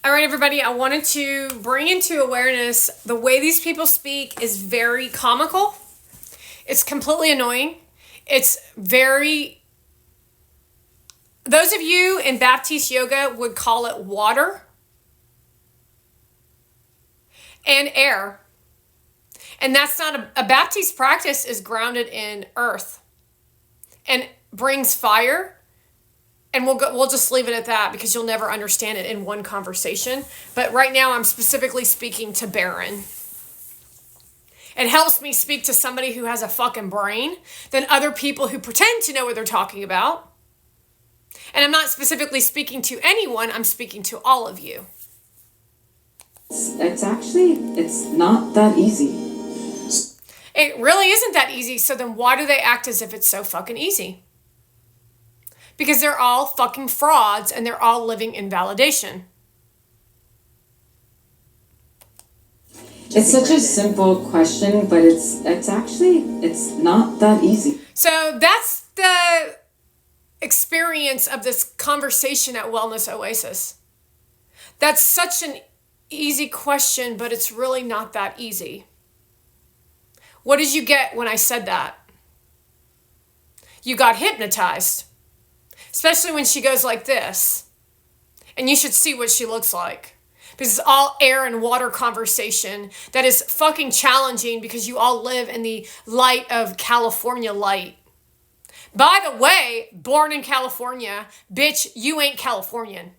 All right, everybody, I wanted to bring into awareness the way these people speak is very comical. It's completely annoying. It's very... Those of you in Baptiste yoga would call it water and air. And that's not a Baptiste practice is grounded in earth and brings fire. And we'll just leave it at that because you'll never understand it in one conversation. But right now I'm specifically speaking to Baron. It helps me speak to somebody who has a fucking brain than other people who pretend to know what they're talking about. And I'm not specifically speaking to anyone, I'm speaking to all of you. It's not that easy. It really isn't that easy, so then why do they act as if it's so fucking easy? Because they're all fucking frauds and they're all living in validation. It's such a simple question, but it's not that easy. So that's the experience of this conversation at Wellness Oasis. That's such an easy question, but it's really not that easy. What did you get when I said that? You got hypnotized. Especially when she goes like this. And you should see what she looks like. Because it's all air and water conversation that is fucking challenging because you all live in the light of California light. By the way, born in California, bitch, you ain't Californian.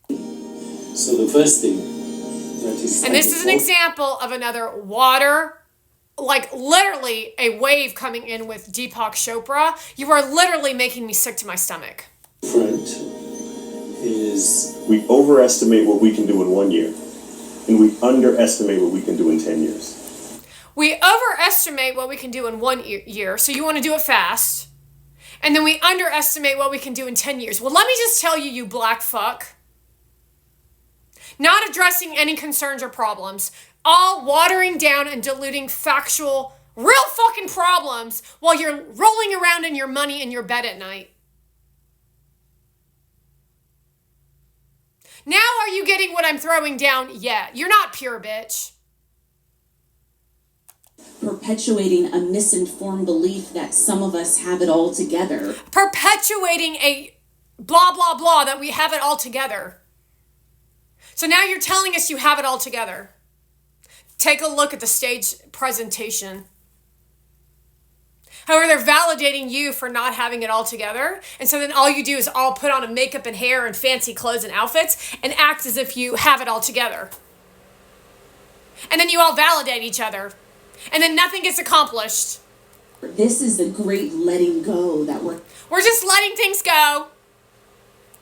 So the first thing that is... And this is an example of another water... Like literally a wave coming in with Deepak Chopra. You are literally making me sick to my stomach. Different is... We overestimate what we can do in 1 year, and we underestimate what we can do in 10 years. We overestimate what we can do in 1 year, so you want to do it fast. And then we underestimate what we can do in 10 years. Well, let me just tell you, you black fuck. Not addressing any concerns or problems. All watering down and diluting factual, real fucking problems while you're rolling around in your money in your bed at night. Now are you getting what I'm throwing down? Yeah, you're not pure, bitch. Perpetuating a misinformed belief that some of us have it all together. Perpetuating a blah, blah, blah that we have it all together. So now you're telling us you have it all together. Take a look at the stage presentation. However, they're validating you for not having it all together. And so then all you do is all put on a makeup and hair and fancy clothes and outfits and act as if you have it all together. And then you all validate each other. And then nothing gets accomplished. This is the great letting go that we're just letting things go.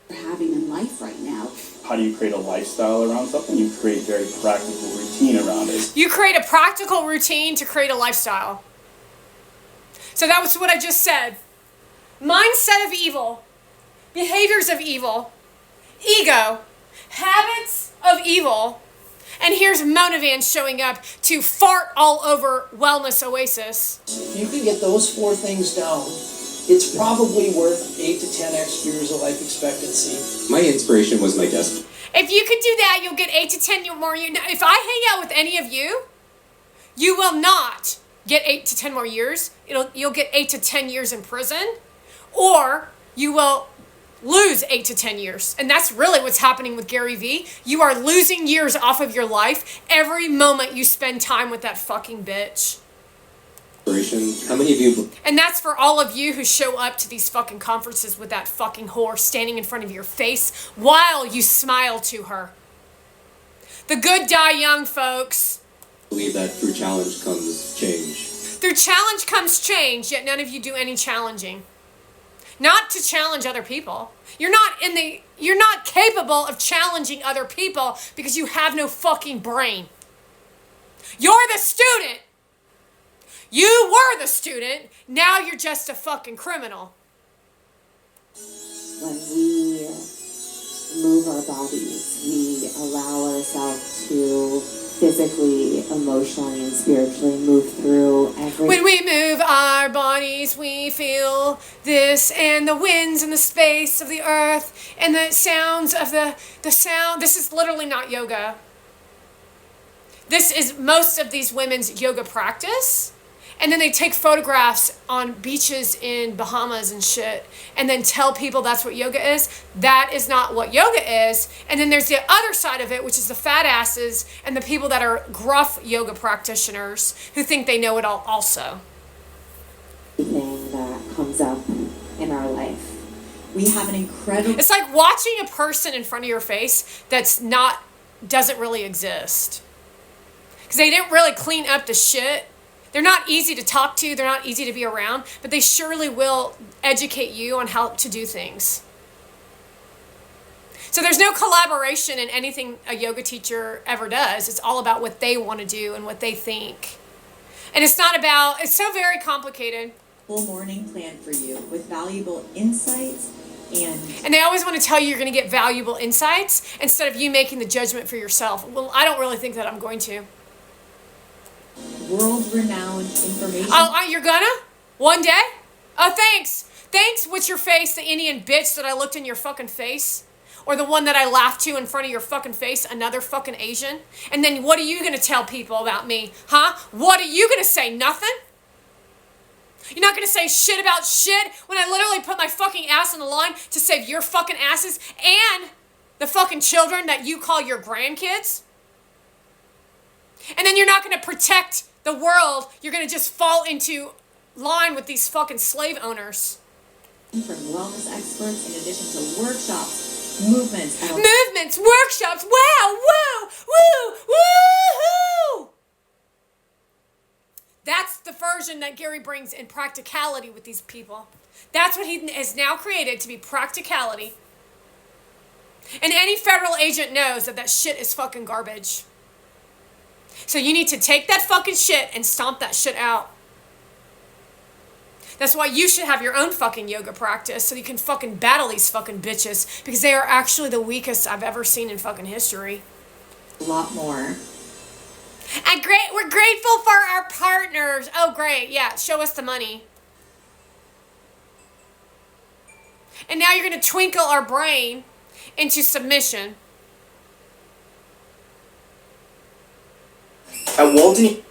Having in life right now. How do you create a lifestyle around something? You create very practical routine around it. You create a practical routine to create a lifestyle. So that was what I just said. Mindset of evil, behaviors of evil, ego, habits of evil, and here's Monovan showing up to fart all over Wellness Oasis. If you can get those 4 things down, it's probably worth 8 to 10x years of life expectancy. My inspiration was my desk. If you could do that, you'll get 8 to 10 more years. If I hang out with any of you, you will not get 8 to 10 more years. You'll get 8 to 10 years in prison, or you will lose 8 to 10 years. And that's really what's happening with Gary Vee. You are losing years off of your life every moment you spend time with that fucking bitch. How many of you... And that's for all of you who show up to these fucking conferences with that fucking whore standing in front of your face while you smile to her. The good die young, folks. I believe that through challenge comes change. Through challenge comes change, yet none of you do any challenging. Not to challenge other people. You're not capable of challenging other people because you have no fucking brain. You're the student. You were the student. Now you're just a fucking criminal. When we move our bodies, we allow ourselves to physically, emotionally, and spiritually move through every... When we move our bodies, we feel this, and the winds and the space of the earth and the sounds of the sound. This is literally not yoga. This is most of these women's yoga practice. And then they take photographs on beaches in Bahamas and shit and then tell people that's what yoga is. That is not what yoga is. And then there's the other side of it, which is the fat asses and the people that are gruff yoga practitioners who think they know it all also. Thing that comes up in our life. We have an incredible It's like watching a person in front of your face doesn't really exist. Because they didn't really clean up the shit. They're not easy to talk to, they're not easy to be around, but they surely will educate you on how to do things. So there's no collaboration in anything a yoga teacher ever does. It's all about what they want to do and what they think. And it's so very complicated. full morning plan for you with valuable insights And they always want to tell you you're going to get valuable insights instead of you making the judgment for yourself. Well, I don't really think that I'm going to. world-renowned information. Oh, you're gonna? One day? Oh, thanks. Thanks, what's your face, the Indian bitch that I looked in your fucking face? Or the one that I laughed to in front of your fucking face, another fucking Asian? And then what are you gonna tell people about me? Huh? What are you gonna say? Nothing? You're not gonna say shit about shit when I literally put my fucking ass on the line to save your fucking asses and the fucking children that you call your grandkids? And then you're not gonna protect the world. You're gonna just fall into line with these fucking slave owners. From wellness experts, in addition to workshops, movements, and Movements, workshops, wow, woo, woo, woo-hoo! That's the version that Gary brings in practicality with these people. That's what he has now created to be practicality. And any federal agent knows that that shit is fucking garbage. So you need to take that fucking shit and stomp that shit out. That's why you should have your own fucking yoga practice so you can fucking battle these fucking bitches because they are actually the weakest I've ever seen in fucking history. a lot more. And we're grateful for our partners. Oh, great. Yeah, show us the money. And now you're going to twinkle our brain into submission. At Walden,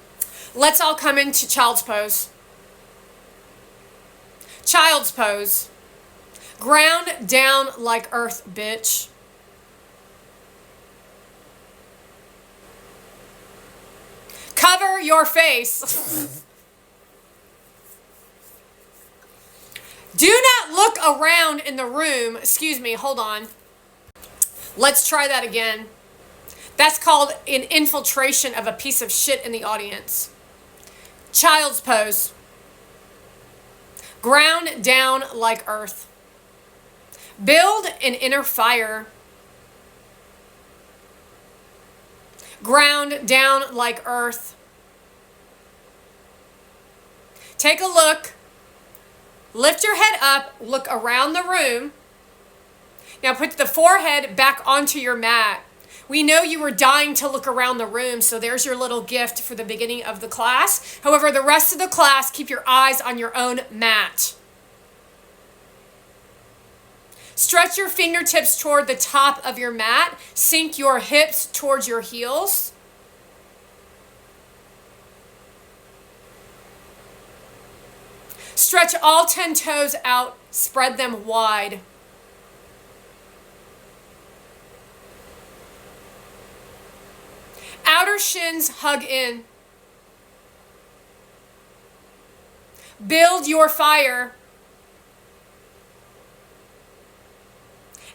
Let's all come into child's pose. Child's pose. Ground down like earth, bitch. Cover your face. Do not look around in the room. Excuse me, hold on. Let's try that again. That's called an infiltration of a piece of shit in the audience. Child's pose. Ground down like earth. Build an inner fire. Ground down like earth. Take a look. Lift your head up. Look around the room. Now put the forehead back onto your mat. We know you were dying to look around the room, so there's your little gift for the beginning of the class. However, the rest of the class, keep your eyes on your own mat. Stretch your fingertips toward the top of your mat. Sink your hips towards your heels. Stretch all 10 toes out. Spread them wide. Outer shins hug in. Build your fire.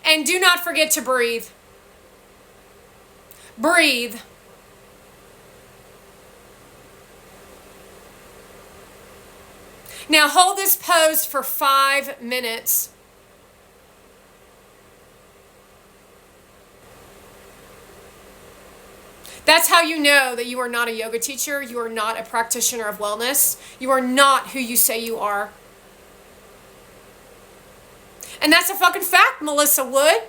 And do not forget to breathe. Breathe. Now hold this pose for 5 minutes. That's how you know that you are not a yoga teacher. You are not a practitioner of wellness. You are not who you say you are. And that's a fucking fact, Melissa Wood.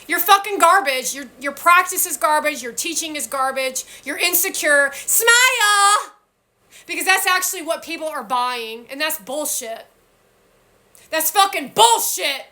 You're fucking garbage. Your practice is garbage. Your teaching is garbage. You're insecure. Smile! Because that's actually what people are buying. And that's bullshit. That's fucking bullshit.